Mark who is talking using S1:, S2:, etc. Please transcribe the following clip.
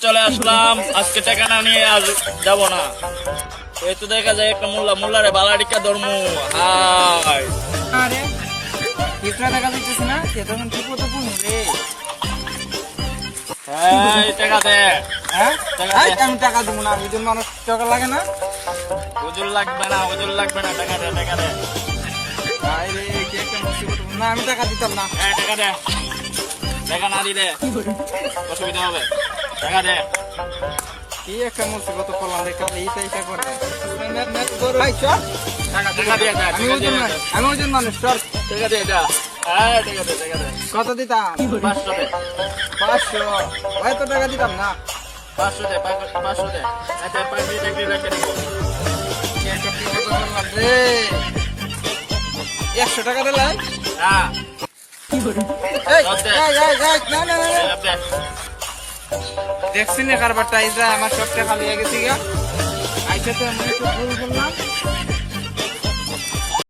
S1: চলে আসলাম, আজকে টাকা না নিয়ে আর যাবো না। এই তো দেখা যায় একটা মোল্লারে বালাডিকা ধর্ম। হাই
S2: আরে পিছলা দেখা যাইতেছে না, সে তখন কি করতে পড়বো রে।
S1: এই টাকা দে।
S2: হ্যাঁ
S1: টাকা
S2: এই,
S1: দে।
S2: আমি টাকা দিব না, দুজন মানুষ টাকা লাগে না।
S1: হুজুর লাগবে না, হুজুর লাগবে না, টাকা দে, টাকা দে।
S2: আরে কি একটা মুসিবত, না আমি টাকা দিতাম না।
S1: এই টাকা দে, টাকা না দিলে অসুবিধা হবে, টাকা দে।
S2: কি একটা মুসিবত করলাম রে, কালে এইটা করে ভাই চল।
S1: টাকা দিয়ে যা,
S2: আমি
S1: টাকা
S2: ওজন
S1: দিয়ে
S2: মানুষ,
S1: যা।
S2: আমি ওজন মানুষ, চল।
S1: টাকা দিয়ে যা। হ্যাঁ, টাকা দে, টাকা দে।
S2: কত দিতাম?
S1: 500 দে,
S2: 500। ভাই তো টাকা দিতাম না।
S1: 500 দে, 500 দে। আচ্ছা, 500 টাকা রেখে দিব।
S2: কি একটা বিপদ করলাম রে। 100 টাকা দিলাই?
S1: হ্যাঁ,
S2: এই,
S1: সব দে।
S2: না না না না।
S1: সব দে।
S2: দেখছি না কারবারটা, এই যে আমার সব টাকা লিয়ে গেছি গা। আইসা তো আমি একটু ভুল করলাম।